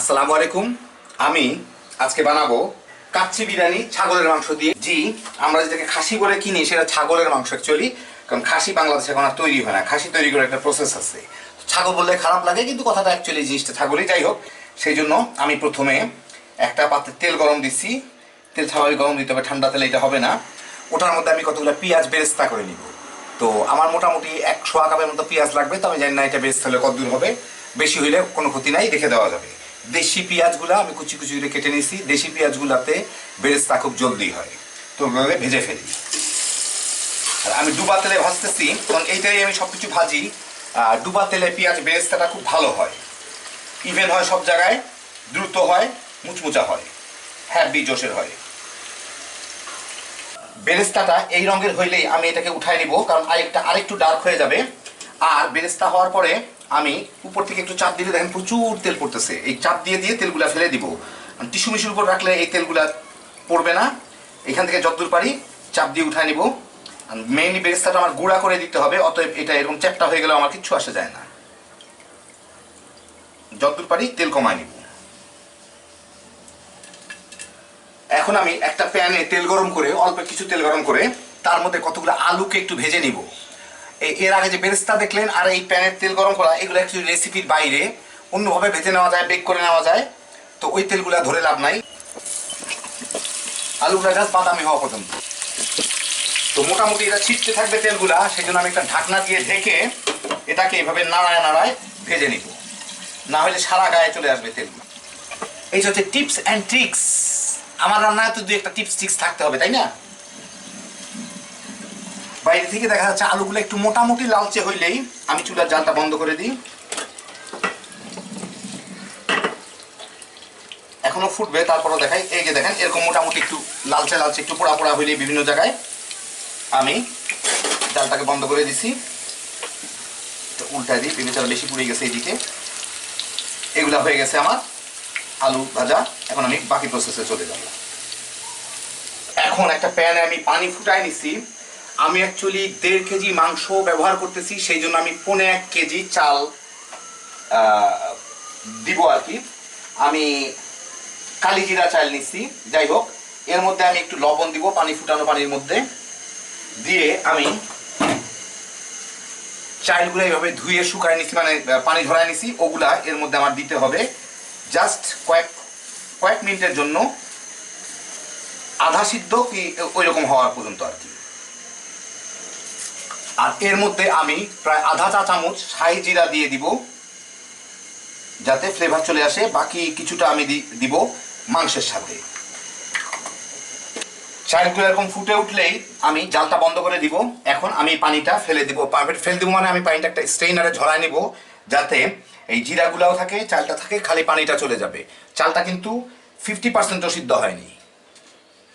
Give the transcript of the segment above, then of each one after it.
আসসালামু আলাইকুম। আমি আজকে বানাবো কাচ্চি বিরিয়ানি ছাগলের মাংস দিয়ে। জি, আমরা যেটাকে খাসি বলে কিনি সেটা ছাগলের মাংস অ্যাকচুয়ালি, কারণ খাসি বাংলাদেশে এখন আর তৈরি হয় না। খাসি তৈরি করার একটা প্রসেস আছে। ছাগল বললে খারাপ লাগে, কিন্তু কথাটা অ্যাকচুয়ালি জিনিসটা ছাগলই। যাই হোক, সেই জন্য আমি প্রথমে একটা পাত্রে তেল গরম দিচ্ছি। তেল স্বাভাবিক গরম দিতে হবে, ঠান্ডা তেলে এটা হবে না। ওটার মধ্যে আমি কতগুলো পেঁয়াজ বেরেস্তা করে নিব। তো আমার মোটামুটি 100 কাপের মতো পেঁয়াজ লাগবে। তো আমি জানি না এটা বেরেস্তা হলে কতদূর হবে, বেশি হইলে কোনো ক্ষতি নাই, রেখে দেওয়া যাবে। দেশি পেঁয়াজগুলো আমি কুচি কুচি করে কেটে নিয়েছি। দেশি পেঁয়াজগুলোতে বেরেস্তা খুব জলদি হয়, তো ওগুলোকে ভেজে ফেলি। আর আমি ডুবা তেলে ভাজতেছি, কারণ এইটাই আমি সব কিছু ভাজি। ডুবা তেলে পেঁয়াজ বেরেস্তাটা খুব ভালো হয়, ইভেন হয় সব জায়গায়, দ্রুত হয়, মুচমুচা হয়, হ্যাভি জোশের হয়। বেরেস্তাটা এই রঙের হইলেই আমি এটাকে উঠাই নিব, কারণ আরেকটু ডার্ক হয়ে যাবে। আর বেরেস্তা হওয়ার পরে আমি উপর থেকে একটু চাপ দিলে দেখেন প্রচুর তেল পড়তেছে। এই চাপ দিয়ে দিয়ে তেলগুলা ফেলে দিব। টিস্যু মিশুর উপর রাখলে এই তেলগুলা পড়বে না। এখান থেকে যতদূর পারি চাপ দিয়ে উঠায় নিব। মেইনলি বেরেস্তাটা আমার গুঁড়া করে দিতে হবে, অতএব এটা এরকম চ্যাপটা হয়ে গেলেও আমার কিচ্ছু আসে যায় না। যতদূর পারি তেল কমায় নিব। এখন আমি একটা প্যানে তেল গরম করে, অল্প কিছু তেল গরম করে, তার মধ্যে কতগুলো আলুকে একটু ভেজে নিব। এর আগে যে বেরেস্তা দেখলেন আর এই প্যানের তেল গরম করা, এগুলো অ্যাকচুয়ালি রেসিপির বাইরে, অন্যভাবে ভেজে নেওয়া যায়, বেক করে নেওয়া যায়। তো ওই তেলগুলো ধরে লাভ নাই, আলুগুলা জাস্ট বাদামি হওয়া পর্যন্ত। তো মোটামুটি এটা ছিটতে থাকবে তেলগুলা, সেই জন্য আমি একটা ঢাকনা দিয়ে ঢেকে এটাকে এইভাবে নাড়ায় নাড়ায় ভেজে নিব, না হলে সারা গায়ে চলে আসবে তেলগুলো। এই হচ্ছে টিপস অ্যান্ড ট্রিক্স। আমার রান্নায় তো 2-1টা টিপস ট্রিক্স থাকতে হবে, তাই না? বাইরে থেকে দেখা যাচ্ছে আলুগুলো একটু মোটামুটি লালচে হইলেই আমি চুলার জালটা বন্ধ করে দিই। এখনো ফুটবে, তারপরও দেখাই। এই যে দেখেন, এরকম মোটামুটি একটু লালচে লালচে, একটু পোড়া পোড়া হইলেই বিভিন্ন জায়গায় আমি জালটাকে বন্ধ করে দিছি। তো উল্টায় দিই, পেঁপেটা বেশি পুড়ে গেছে এইদিকে। এগুলা হয়ে গেছে আমার আলু ভাজা। এখন আমি বাকি প্রসেসে চলে যাব। এখন একটা প্যানে আমি পানি ফুটাই নিছি। আমি অ্যাকচুয়ালি 1.5 কেজি মাংস ব্যবহার করতেছি, সেই জন্য আমি 1.25 কেজি চাল দিব আর কি। আমি কালিজিরা চাল নিচ্ছি। যাই হোক, এর মধ্যে আমি একটু লবণ দিব, পানি ফুটানো পানির মধ্যে দিয়ে আমি চালগুলো এইভাবে ধুয়ে শুকায় নিচ্ছি, মানে পানি ঝরাই নিচ্ছি। ওগুলা এর মধ্যে আমার দিতে হবে জাস্ট কয়েক মিনিটের জন্য, আধা সিদ্ধ কি ওই রকম হওয়ার পর্যন্ত আর কি। আর এর মধ্যে আমি প্রায় আধা চা চামচ শাহি জিরা দিয়ে দিব, যাতে ফ্লেভার চলে আসে। বাকি কিছুটা আমি দিব মাংসের সাথে। চালগুলো এরকম ফুটে উঠলেই আমি জালটা বন্ধ করে দিব। এখন আমি পানিটা ফেলে দিব। ফেলে দিব মানে আমি পানিটা একটা স্ট্রেইনারে ঝরায় নিব, যাতে এই জিরাগুলাও থাকে, চালটা থাকে, খালি পানিটা চলে যাবে। চালটা কিন্তু 50%ও সিদ্ধ হয়নি।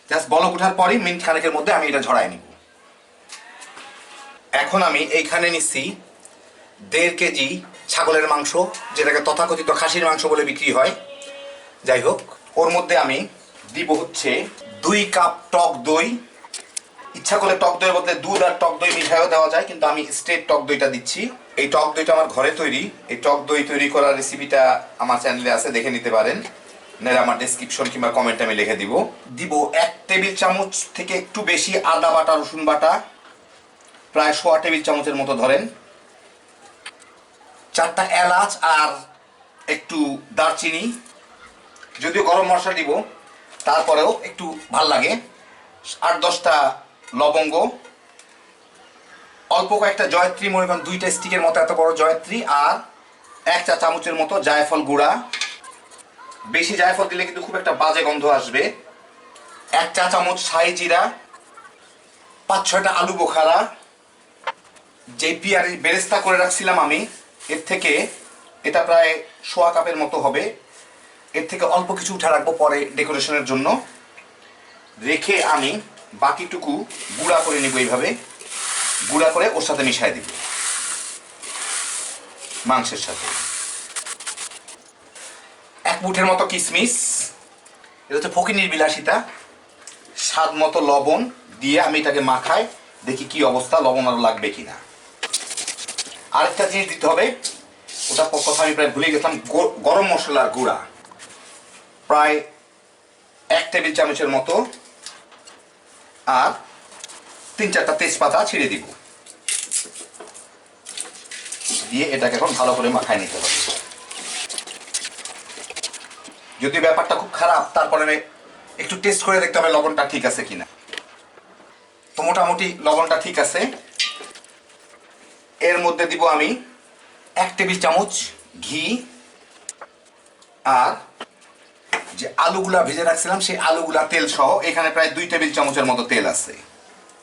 জাস্ট বলক ওঠার পরই মিনিট খানেকের মধ্যে আমি এটা ঝরায় নিব। এখন আমি এইখানে নিচ্ছি 1.5 কেজি ছাগলের মাংস, যেটাকে তথাকথিত খাসির মাংস বলে বিক্রি হয়। যাই হোক, ওর মধ্যে আমি দিব হচ্ছে 2 কাপ টক দই। ইচ্ছা করলে টক দইয়ের বদলে দুধ আর টক দই মিশাইও দেওয়া যায়, কিন্তু আমি স্ট্রেট টক দইটা দিচ্ছি। এই টক দইটা আমার ঘরে তৈরি। এই টক দই তৈরি করার রেসিপিটা আমার চ্যানেলে আছে, দেখে নিতে পারেন, নাহলে আমার ডেসক্রিপশন কিংবা কমেন্টে আমি লিখে দিব। 1 টেবিল চামচ থেকে একটু বেশি আদা বাটা, রসুন বাটা, প্রায় 1/4 টেবিল চামচের মতো ধরেন। 4টা এলাচ আর একটু দারচিনি, যদিও গরম মশলা দিব, তারপরেও একটু ভাল লাগে। 8-10টা লবঙ্গ, অল্প কয়েকটা জয়ত্রী, মনে করেন 2টা স্টিকের মতো এত বড় জয়ত্রী, আর 1 চা চামচের মতো জায়ফল গুঁড়া। বেশি জায়ফল দিলে কিন্তু খুব একটা বাজে গন্ধ আসবে। 1 চা চামচ শাহি জিরা, 5-6টা আলু বোখারা। যে বেরেস্তা করে রাখছিলাম আমি, এর থেকে এটা প্রায় 1/4 কাপের মতো হবে। এর থেকে অল্প কিছু উঠে রাখবো পরে ডেকোরেশনের জন্য। রেখে আমি বাকিটুকু গুঁড়া করে নিব, এইভাবে গুঁড়া করে ওর সাথে মিশাই দিব মাংসের সাথে। 1 মুঠের মতো কিশমিশ, এটা হচ্ছে ফকিনির বিলাসিতা। স্বাদ মতো লবণ দিয়ে আমি এটাকে মাখাই, দেখি কি অবস্থা, লবণ আরো লাগবে কিনা। আরেকটা জিনিস দিতে হবে, ওটা কথা আমি প্রায় ভুলে গেছিলাম, গরম মশলার গুঁড়া। প্রায় 1 টেবিল চামচের মতো, আর 3-4টা তেজপাতা ছিঁড়ে দিব, দিয়ে এটাকে এখন ভালো করে মাখায় নিতে হবে। যদি ব্যাপারটা খুব খারাপ, তারপরে একটু টেস্ট করে দেখতে হবে লবণটা ঠিক আছে কিনা। তো মোটামুটি লবণটা ঠিক আছে। এর মধ্যে দিব আমি 1 টেবিল চামচ ঘি, আর যে আলুগুলা ভেজে রাখছিলাম সেই আলুগুলা তেল সহ, এখানে প্রায় 2 টেবিল চামচের মতো তেল আছে,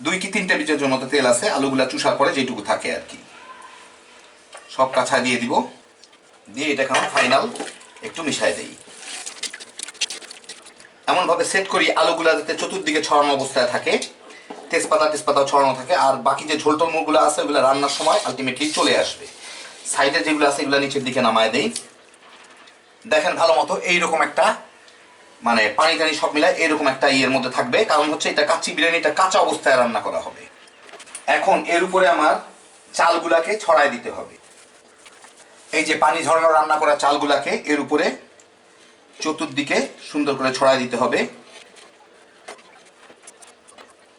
2 কি 3 টেবিল চামচের মতো তেল আছে। আলুগুলা চুষার পরে যেটুকু থাকে আর কি, সব কাঁচা দিয়ে দিব, দিয়ে এটা এখন ফাইনাল একটু মিশাই দেই। এমনভাবে সেট করি আলুগুলা যাতে চতুর্দিকে ছড়ানো অবস্থায় থাকে, তেজপাতাও ছড়ানো থাকে, আর বাকি যে ঝোল টোলমুলগুলো আছে ওগুলো রান্নার সময় আলটিমেটলি চলে আসবে। সাইডে যেগুলো আছে এগুলো নিচের দিকে নামায় দেই। দেখেন ভালো মতো এইরকম একটা মানে পানি টানি সব মিলায় এরকম একটা ইয়ের মধ্যে থাকবে, কারণ হচ্ছে এটা কাচ্চি বিরিয়ানিটা কাঁচা অবস্থায় রান্না করা হবে। এখন এর উপরে আমার চালগুলাকে ছড়াই দিতে হবে। এই যে পানি ঝরানো রান্না করা চালগুলাকে এর উপরে চতুর্দিকে সুন্দর করে ছড়াই দিতে হবে।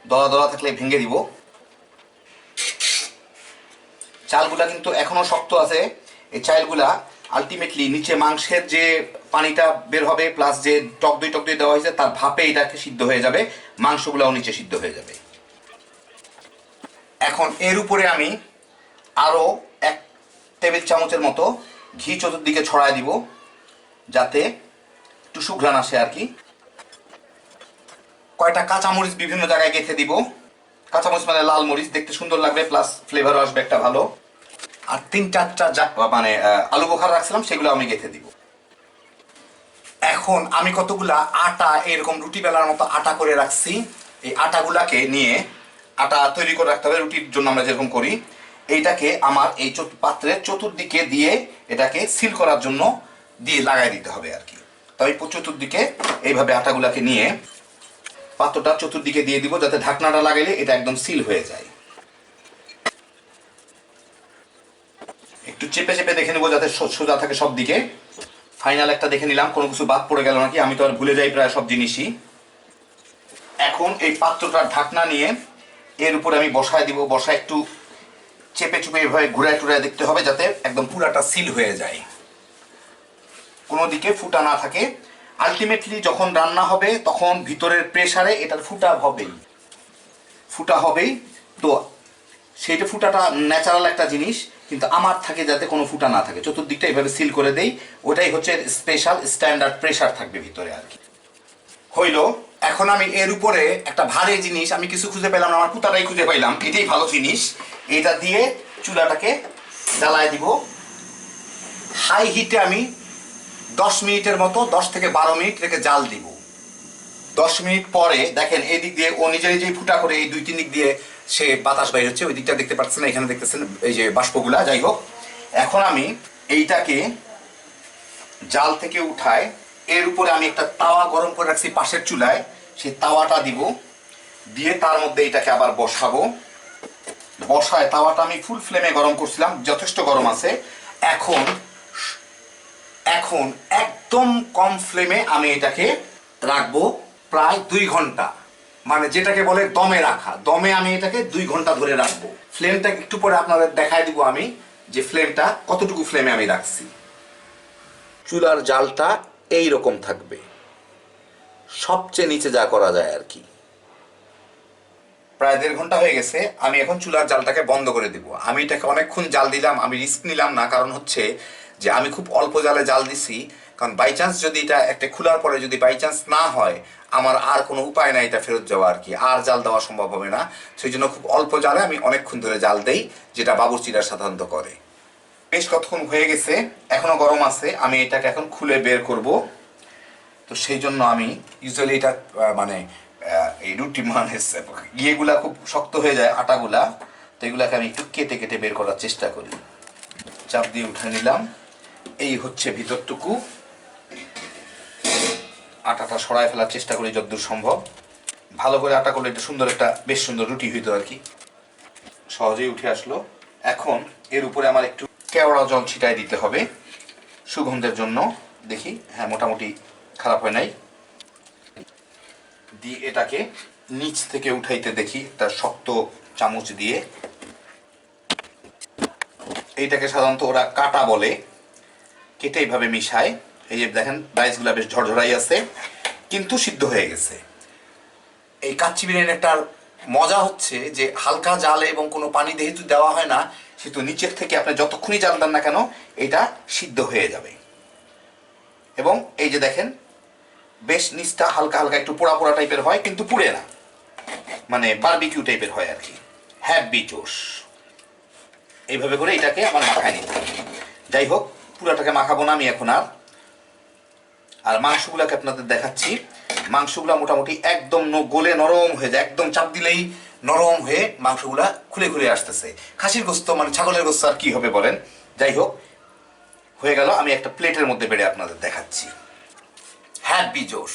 দলা দলা থাকলে ভেঙে দিব। চালগুলা কিন্তু এখনো শক্ত আছে। এই চালগুলা আলটিমেটলি নিচে মাংসের যে পানিটা বের হবে, প্লাস যে টক দই দেওয়া হয়েছে তার ভাপে এটাকে সিদ্ধ হয়ে যাবে, মাংসগুলাও নিচে সিদ্ধ হয়ে যাবে। এখন এর উপরে আমি আরো 1 টেবিল চামচের মতো ঘি চতুর্দিকে ছড়াই দিব, যাতে একটু সুঘ্রাণ আসে আর কি। কয়টা কাঁচামরিচ বিভিন্ন জায়গায় গেঁথে দিব। কাঁচামরিচ মানে লাল মরিচ, দেখতে সুন্দর লাগবে, প্লাস ফ্লেভারও আসবে একটা ভালো। আর 3-4টা মানে আলু বোখারা রাখছিলাম সেগুলো আমি গেঁথে দিব। এখন আমি কতগুলা আটা এরকম রুটি বেলার মতো আটা করে রাখছি। এই আটাগুলাকে নিয়ে, আটা তৈরি করে রাখতে হবে রুটির জন্য আমরা যেরকম করি, এইটাকে আমার এই পাত্রের চতুর্দিকে দিয়ে এটাকে সিল করার জন্য দিয়ে লাগাই দিতে হবে আর কি। তাই চতুর্দিকে এইভাবে আটাগুলাকে নিয়ে পাত্রটা চতুর্দিকে দিয়ে দিব, যাতে ঢাকনাটা লাগাইলে এটা একদম সিল হয়ে যায়। একটু চেপে চেপে দেখে নেবো যাতে সোজা থাকে সব দিকে। ফাইনাল একটা দেখে নিলাম কোনো কিছু বাদ পড়ে গেল নাকি, আমি তো আর ভুলে যাই প্রায় সব জিনিসই। এখন এই পাত্রটার ঢাকনা নিয়ে এর উপরে আমি বসায় দিব। বসায় একটু চেপে চুপে এভাবে ঘুরায় টুরায় দেখতে হবে যাতে একদম পুরাটা সিল হয়ে যায়, কোনো দিকে ফুটা না থাকে। আলটিমেটলি যখন রান্না হবে তখন ভিতরের প্রেসারে এটার ফুটা হবেই। তো সেইটা ফুটাটা ন্যাচারাল একটা জিনিস, কিন্তু আমার থাকে যাতে কোনো ফুটা না থাকে, চতুর্দিকটা এইভাবে সিল করে দেই। ওটাই হচ্ছে স্পেশাল স্ট্যান্ডার্ড প্রেসার থাকবে ভিতরে আর কি। হইল। এখন আমি এর উপরে একটা ভারী জিনিস, আমি কিছু খুঁজে পেলাম না, আমার পুতাটাই খুঁজে পাইলাম, এটাই ভালো জিনিস। এটা দিয়ে চুলাটাকে জ্বালায় দিব। হাই হিটে আমি 10 মিনিটের মতো, 10 থেকে 12 মিনিট রেখে জাল দিব। 10 মিনিট পরে দেখেন এই দিক দিয়ে ও নিজে নিজেই ফুটা করে এই 2-3 দিক দিয়ে সে বাতাস বাইর হচ্ছে। ওই দিকটা দেখতে পাচ্ছেন, এখানে দেখতেছেন এই যে বাষ্পগুলা। যাই হোক, এখন আমি এইটাকে জাল থেকে উঠায় এর উপরে আমি একটা তাওয়া গরম করে রাখছি পাশের চুলায়, সেই তাওয়াটা দিব, দিয়ে তার মধ্যে এটাকে আবার বসাবো। বসায় তাওয়াটা আমি ফুল ফ্লেমে গরম করছিলাম, যথেষ্ট গরম আছে। এখন এখন একদম কম ফ্লেমে আমি এটাকে রাখবো প্রায় 2 ঘন্টা, মানে যেটাকে বলে দমে রাখা। দমে আমি এটাকে 2 ঘন্টা ধরে রাখবো। ফ্লেমটা একটু পরে আপনাদের দেখায় দিব আমি যে ফ্লেমটা কতটুকু ফ্লেমে আমি রাখছি। চুলার জালটা এই রকম থাকবে, সবচেয়ে নিচে যা করা যায় আর কি। প্রায় 1.5 ঘন্টা হয়ে গেছে। আমি এখন চুলার জালটাকে বন্ধ করে দিব। আমি এটাকে অনেকক্ষণ জাল দিলাম, আমি রিস্ক নিলাম না, কারণ হচ্ছে যে আমি খুব অল্প জালে জাল দিছি, কারণ বাই চান্স যদি এটা একটা খোলার পরে যদি বাই চান্স না হয়, আমার আর কোনো উপায় নাই এটা ফেরত যাওয়া আর কি, আর জাল দেওয়া সম্ভব হবে না। সেই জন্য খুব অল্প জালে আমি অনেকক্ষণ ধরে জাল দেই, যেটা বাবুর্চিরা সাধারণত করে। বেশ কতক্ষণ হয়ে গেছে, এখনো গরম আছে। আমি এটাকে এখন খুলে বের করব। তো সেই জন্য আমি ইউজুয়ালি এটা মানে এই রুটি মানে ইয়েগুলা খুব শক্ত হয়ে যায় আটাগুলা, তো এগুলাকে আমি একটু কেটে কেটে বের করার চেষ্টা করি। চাপ দিয়ে উঠে নিলাম। এই হচ্ছে ভিতরটুকু। আটাটা সরায় ফেলার চেষ্টা করি যতদূর সম্ভব। ভালো করে আটা করলে এটা সুন্দর একটা বেশ সুন্দর রুটি হইতো আর কি। সহজেই উঠে আসলো। এখন এর উপরে আমার একটু কেওড়া জল ছিটাই দিতে হবে সুগন্ধের জন্য। দেখি, হ্যাঁ মোটামুটি খারাপ হয় নাই। দিয়ে এটাকে নিচ থেকে উঠাইতে দেখি একটা শক্ত চামচ দিয়ে। এইটাকে সাধারণত ওরা কাটা বলে, কেটে এইভাবে মিশায়। এই যে দেখেন রাইসগুলো বেশ ঝরঝরাই আছে, কিন্তু সিদ্ধ হয়ে গেছে। এই কাচ্চি বিরিয়ানির একটা মজা হচ্ছে যে হালকা জালে এবং কোনো পানি যেহেতু দেওয়া হয় না, সেহেতু নিচের থেকে আপনি যতক্ষণই জাল দেন না কেন এটা সিদ্ধ হয়ে যাবে। এবং এই যে দেখেন বেশ নিচটা হালকা হালকা একটু পোড়া পোড়া টাইপের হয়, কিন্তু পুড়ে না, মানে বারবিকিউ টাইপের হয় আর কি। হ্যাপি জোশ। এইভাবে করে এটাকে আমার মাখায় নিতে হবে। যাই হোক, পুরাটাকে মাখাবো না আমি এখন আর। আর মাংসগুলোকে আপনাদের দেখাচ্ছি। মাংসগুলা মোটামুটি একদম গলে নরম হয়ে যায়, একদম চাপ দিলেই নরম হয়ে মাংসগুলা খুলে খুলে আসতেছে। খাসির গোস্ত মানে ছাগলের গোস্ত আর কি হবে বলেন। যাই হোক, হয়ে গেল। আমি একটা প্লেটের মধ্যে বেড়ে আপনাদের দেখাচ্ছি। হ্যাপি জোশ।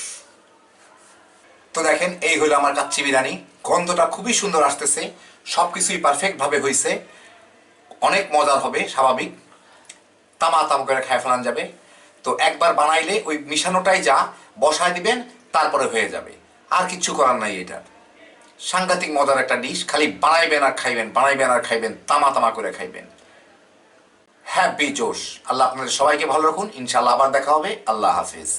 তো দেখেন এই হলো আমার কাচ্চি বিরিয়ানি। গন্ধটা খুবই সুন্দর আসতেছে, সব কিছুই পারফেক্টভাবে হয়েছে। অনেক মজার হবে, স্বাভাবিক তামা তাম করে খায় ফেলান যাবে। তো একবার বানাইলে ওই মিশানোটাই যা বসায় দিবেন, তারপরে হয়ে যাবে। আর কিচ্ছু করার নাই। এটা সাংঘাতিক মজার একটা ডিশ। খালি বানাইবেন আর খাইবেন, বানাইবেন আর খাইবেন, তামা তামা করে খাইবেন। হ্যাপি জোশ। আল্লাহ আপনাদের সবাইকে ভালো রাখুন। ইনশাআল্লাহ আবার দেখা হবে। আল্লাহ হাফিজ।